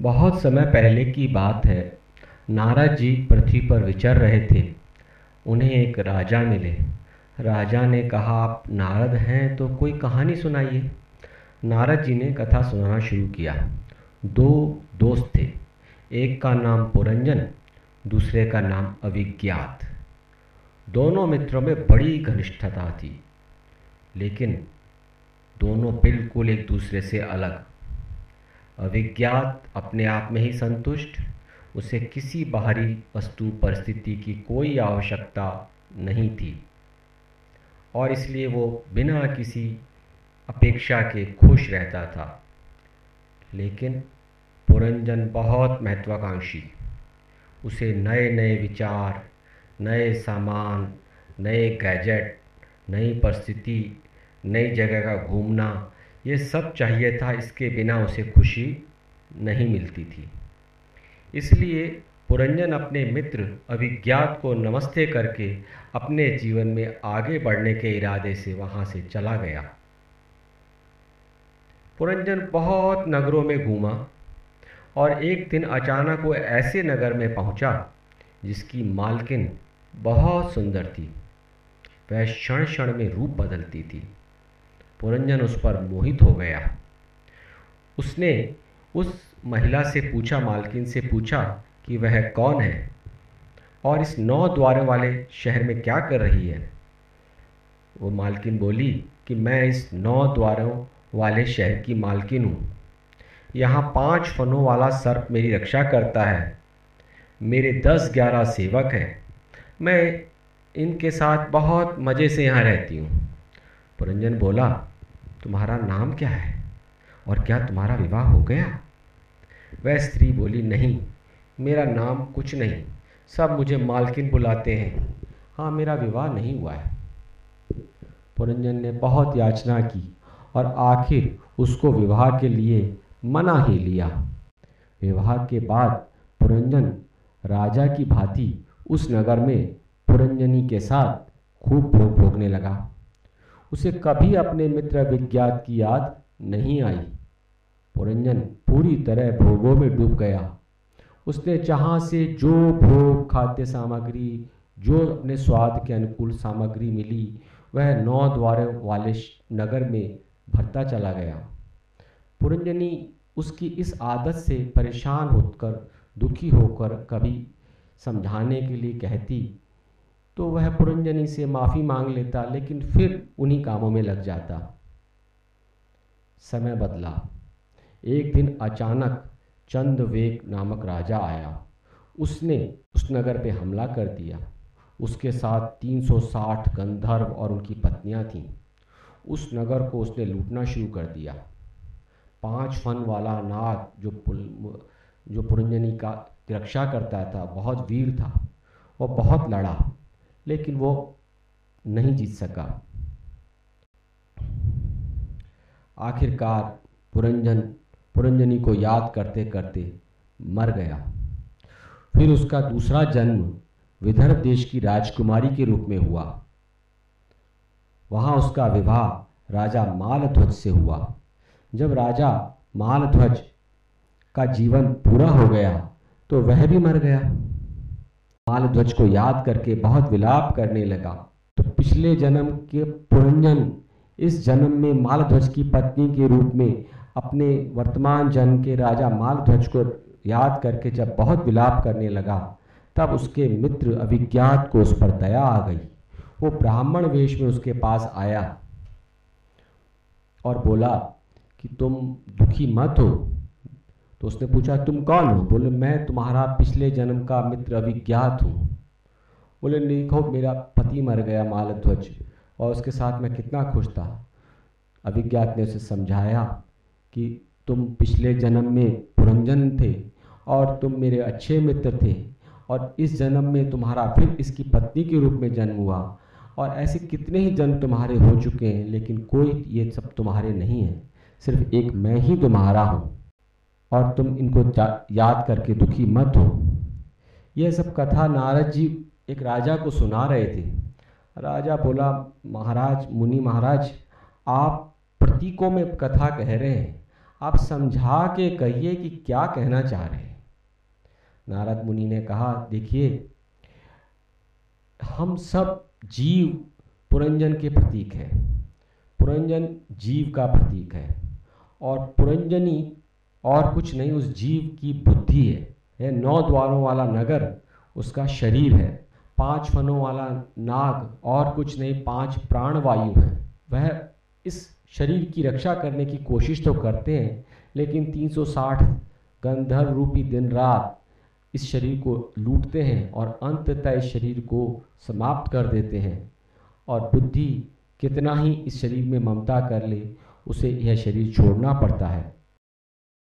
बहुत समय पहले की बात है। नारद जी पृथ्वी पर विचर रहे थे। उन्हें एक राजा मिले। राजा ने कहा, आप नारद हैं तो कोई कहानी सुनाइए। नारद जी ने कथा सुनाना शुरू किया। दो दोस्त थे। एक का नाम पुरंजन, दूसरे का नाम अविज्ञात। दोनों मित्रों में बड़ी घनिष्ठता थी, लेकिन दोनों बिल्कुल एक दूसरे से अलग। अविज्ञात अपने आप में ही संतुष्ट, उसे किसी बाहरी वस्तु परिस्थिति की कोई आवश्यकता नहीं थी और इसलिए वो बिना किसी अपेक्षा के खुश रहता था। लेकिन पुरंजन बहुत महत्वाकांक्षी। उसे नए नए विचार, नए सामान, नए गैजेट, नई परिस्थिति, नई जगह का घूमना, ये सब चाहिए था। इसके बिना उसे खुशी नहीं मिलती थी। इसलिए पुरंजन अपने मित्र अविज्ञात को नमस्ते करके अपने जीवन में आगे बढ़ने के इरादे से वहाँ से चला गया। पुरंजन बहुत नगरों में घूमा और एक दिन अचानक वो ऐसे नगर में पहुँचा जिसकी मालकिन बहुत सुंदर थी। वह क्षण क्षण में रूप बदलती थी। पुरंजन उस पर मोहित हो गया। उसने उस महिला से पूछा, मालकिन से पूछा कि वह कौन है और इस 9 द्वारों वाले शहर में क्या कर रही है। वो मालकिन बोली कि मैं इस 9 द्वारों वाले शहर की मालकिन हूँ। यहाँ 5 फनों वाला सर्प मेरी रक्षा करता है। मेरे 10-11 सेवक हैं। मैं इनके साथ बहुत मज़े से यहाँ रहती हूँ। पुरंजन बोला, तुम्हारा नाम क्या है और क्या तुम्हारा विवाह हो गया? वह स्त्री बोली, नहीं, मेरा नाम कुछ नहीं, सब मुझे मालकिन बुलाते हैं। हाँ, मेरा विवाह नहीं हुआ है। पुरंजन ने बहुत याचना की और आखिर उसको विवाह के लिए मना ही लिया। विवाह के बाद पुरंजन राजा की भांति उस नगर में पुरंजनी के साथ खूब भोग भोगने लगा। उसे कभी अपने मित्र विज्ञात की याद नहीं आई। पुरंजन पूरी तरह भोगों में डूब गया। उसने जहाँ से जो भोग खाद्य सामग्री, जो अपने स्वाद के अनुकूल सामग्री मिली, वह 9 द्वारों वाले नगर में भरता चला गया। पुरंजनी उसकी इस आदत से परेशान होकर, दुखी होकर कभी समझाने के लिए कहती तो वह पुरंजनी से माफ़ी मांग लेता, लेकिन फिर उन्हीं कामों में लग जाता। समय बदला। एक दिन अचानक चंद्रवेग नामक राजा आया। उसने उस नगर पे हमला कर दिया। उसके साथ 360 गंधर्व और उनकी पत्नियां थीं। उस नगर को उसने लूटना शुरू कर दिया। 5 फन वाला नाग जो पुरंजनी का रक्षा करता था, बहुत वीर था। वो बहुत लड़ा, लेकिन वो नहीं जीत सका। आखिरकार पुरंजनी को याद करते करते मर गया। फिर उसका दूसरा जन्म विदर्भ देश की राजकुमारी के रूप में हुआ। वहाँ उसका विवाह राजा मालध्वज से हुआ। जब राजा मालध्वज का जीवन पूरा हो गया तो वह भी मर गया। मालध्वज को याद करके बहुत विलाप करने लगा। तो पिछले जन्म के पुरंजन इस जन्म में मालध्वज की पत्नी के रूप में अपने वर्तमान जन्म के राजा मालध्वज को याद करके जब बहुत विलाप करने लगा, तब उसके मित्र अविज्ञात को उस पर दया आ गई। वो ब्राह्मण वेश में उसके पास आया और बोला कि तुम दुखी मत हो। तो उसने पूछा, तुम कौन हो? बोले, मैं तुम्हारा पिछले जन्म का मित्र अविज्ञात हूँ। बोले, देखो, मेरा पति मर गया मालध्वज, और उसके साथ मैं कितना खुश था। अविज्ञात ने उसे समझाया कि तुम पिछले जन्म में पुरंजन थे और तुम मेरे अच्छे मित्र थे, और इस जन्म में तुम्हारा फिर इसकी पत्नी के रूप में जन्म हुआ, और ऐसे कितने ही जन्म तुम्हारे हो चुके हैं, लेकिन कोई ये सब तुम्हारे नहीं है, सिर्फ एक मैं ही तुम्हारा हूँ, और तुम इनको याद करके दुखी मत हो। यह सब कथा नारद जी एक राजा को सुना रहे थे। राजा बोला, महाराज, मुनि महाराज, आप प्रतीकों में कथा कह रहे हैं, आप समझा के कहिए कि क्या कहना चाह रहे हैं। नारद मुनि ने कहा, देखिए, हम सब जीव पुरंजन के प्रतीक हैं। पुरंजन जीव का प्रतीक है और पुरंजनी और कुछ नहीं, उस जीव की बुद्धि है। यह 9 द्वारों वाला नगर उसका शरीर है। 5 फनों वाला नाग और कुछ नहीं, 5 प्राणवायु हैं। वह इस शरीर की रक्षा करने की कोशिश तो करते हैं, लेकिन 360 गंधर्व रूपी दिन रात इस शरीर को लूटते हैं और अंततः इस शरीर को समाप्त कर देते हैं। और बुद्धि कितना ही इस शरीर में ममता कर ले, उसे यह शरीर छोड़ना पड़ता है।